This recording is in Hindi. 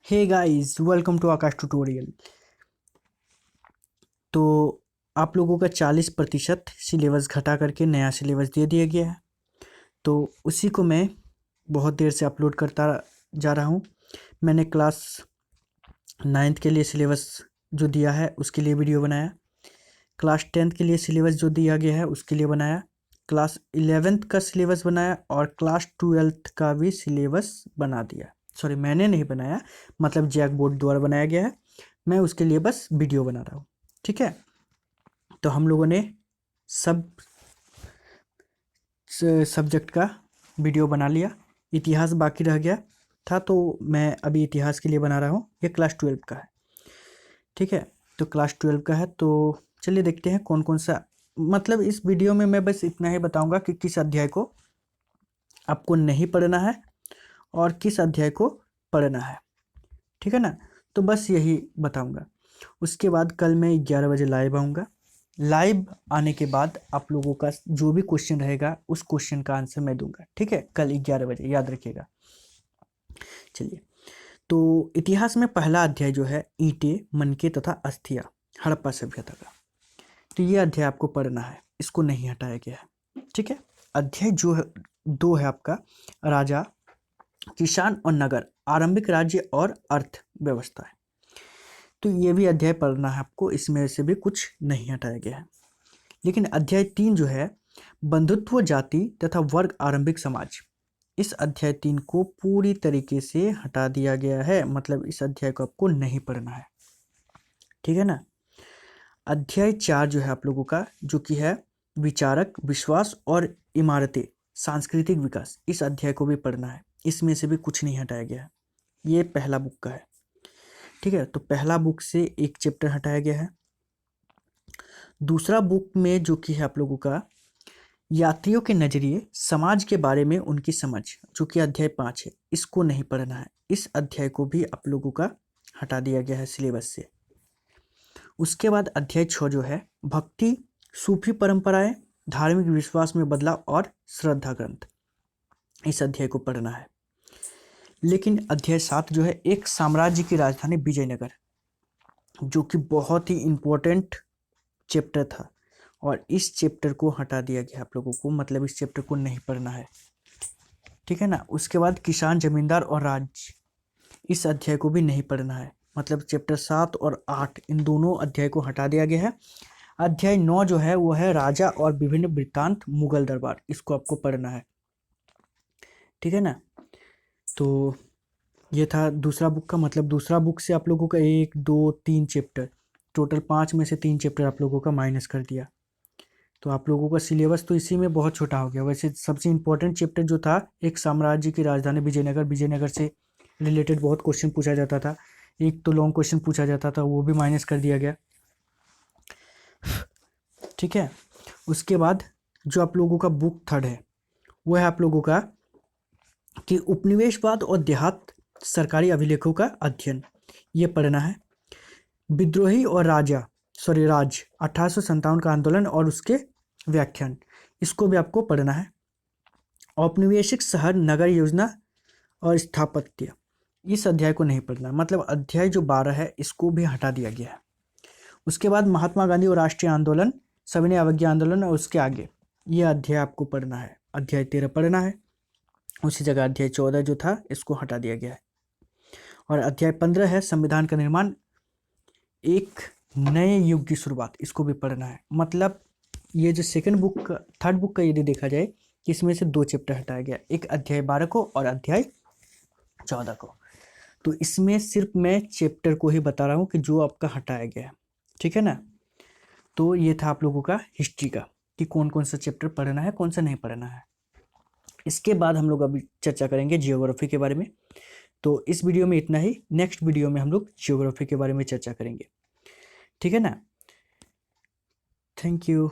Hey guys, welcome to Aakash tutorial. तो आप लोगों का 40% सिलेबस घटा करके नया सिलेबस दे दिया गया है। तो उसी को मैं बहुत देर से अपलोड करता जा रहा हूँ। मैंने क्लास 9th के लिए सिलेबस जो दिया है उसके लिए वीडियो बनाया, क्लास 10th के लिए सिलेबस जो दिया गया है उसके लिए बनाया, क्लास 11th का सिलेबस बनाया और क्लास 12th का भी सिलेबस बना दिया। सॉरी, मैंने नहीं बनाया, मतलब जैक बोर्ड द्वारा बनाया गया है। मैं उसके लिए बस वीडियो बना रहा हूँ। ठीक है, तो हम लोगों ने सब सब्जेक्ट का वीडियो बना लिया। इतिहास बाकी रह गया था, तो मैं अभी इतिहास के लिए बना रहा हूँ। ये क्लास 12 का है। ठीक है, तो क्लास 12 का है, तो चलिए देखते हैं कौन कौन सा, मतलब इस वीडियो में मैं बस इतना ही बताऊंगा कि किस अध्याय को आपको नहीं पढ़ना है और किस अध्याय को पढ़ना है। ठीक है ना, तो बस यही बताऊंगा। उसके बाद कल मैं 11 बजे लाइव आऊँगा। लाइव आने के बाद आप लोगों का जो भी क्वेश्चन रहेगा उस क्वेश्चन का आंसर मैं दूंगा। ठीक है, कल 11 बजे, याद रखिएगा। चलिए, तो इतिहास में पहला अध्याय जो है ईंटें, मनके तथा अस्थियां, हड़प्पा सभ्यता का। तो ये अध्याय आपको पढ़ना है, इसको नहीं हटाया गया है। ठीक है, अध्याय जो है 2 है आपका राजा, किसान और नगर, आरंभिक राज्य और अर्थव्यवस्था है। तो ये भी अध्याय पढ़ना है आपको, इसमें से भी कुछ नहीं हटाया गया है। लेकिन अध्याय 3 जो है बंधुत्व, जाति तथा वर्ग, आरंभिक समाज, इस अध्याय 3 को पूरी तरीके से हटा दिया गया है, मतलब इस अध्याय को आपको नहीं पढ़ना है। ठीक है ना। अध्याय 4 जो है आप लोगों का, जो कि है विचारक, विश्वास और इमारतें, सांस्कृतिक विकास, इस अध्याय को भी पढ़ना है। इसमें से भी कुछ नहीं हटाया गया है। ये पहला बुक का है। ठीक है, तो पहला बुक से एक चैप्टर हटाया गया है। दूसरा बुक में जो कि है आप लोगों का यात्रियों के नजरिए, समाज के बारे में उनकी समझ, जो कि अध्याय 5 है, इसको नहीं पढ़ना है। इस अध्याय को भी आप लोगों का हटा दिया गया है सिलेबस से। उसके बाद अध्याय 6 जो है भक्ति, सूफी परंपराएं, धार्मिक विश्वास में बदलाव और श्रद्धा ग्रंथ, इस अध्याय को पढ़ना है। लेकिन अध्याय 7 जो है एक साम्राज्य की राजधानी विजयनगर, जो कि बहुत ही इंपॉर्टेंट चैप्टर था, और इस चैप्टर को हटा दिया गया आप लोगों को, मतलब इस चैप्टर को नहीं पढ़ना है। ठीक है ना। उसके बाद किसान, जमींदार और राज्य, इस अध्याय को भी नहीं पढ़ना है, मतलब चैप्टर 7 और 8, इन दोनों अध्याय को हटा दिया गया है। अध्याय 9 जो है वो है राजा और विभिन्न वृत्तांत, मुगल दरबार, इसको आपको पढ़ना है। ठीक है ना। तो ये था दूसरा बुक का, मतलब दूसरा बुक से आप लोगों का 1 2 3 चैप्टर, टोटल 5 में से 3 चैप्टर आप लोगों का माइनस कर दिया। तो आप लोगों का सिलेबस तो इसी में बहुत छोटा हो गया। वैसे सबसे इम्पोर्टेंट चैप्टर जो था एक साम्राज्य की राजधानी विजयनगर, विजयनगर से रिलेटेड बहुत क्वेश्चन पूछा जाता था, एक तो लॉन्ग क्वेश्चन पूछा जाता था, वो भी माइनस कर दिया गया। ठीक है, उसके बाद जो आप लोगों का बुक थर्ड है वो है आप लोगों का कि उपनिवेशवाद और देहात, सरकारी अभिलेखों का अध्ययन, ये पढ़ना है। विद्रोही और राज 1857 का आंदोलन और उसके व्याख्यान, इसको भी आपको पढ़ना है। औपनिवेशिक शहर, नगर योजना और स्थापत्य, इस अध्याय को नहीं पढ़ना, मतलब अध्याय जो 12 है इसको भी हटा दिया गया है। उसके बाद महात्मा गांधी और राष्ट्रीय आंदोलन, सविनय अवज्ञा आंदोलन और उसके आगे, ये अध्याय आपको पढ़ना है। अध्याय 13 पढ़ना है। उसी जगह अध्याय 14 जो था इसको हटा दिया गया है। और अध्याय 15 है संविधान का निर्माण, एक नए युग की शुरुआत, इसको भी पढ़ना है। मतलब ये जो सेकंड बुक का, थर्ड बुक का यदि देखा जाए, इसमें से 2 चैप्टर हटाया गया, एक अध्याय 12 को और अध्याय 14 को। तो इसमें सिर्फ मैं चैप्टर को ही बता रहा हूँ कि जो आपका हटाया गया है। ठीक है ना। तो ये था आप लोगों का हिस्ट्री का, कि कौन कौन सा चैप्टर पढ़ना है, कौन सा नहीं पढ़ना है। इसके बाद हम लोग अभी चर्चा करेंगे जियोग्राफी के बारे में। तो इस वीडियो में इतना ही, नेक्स्ट वीडियो में हम लोग जियोग्राफी के बारे में चर्चा करेंगे। ठीक है ना। Thank you.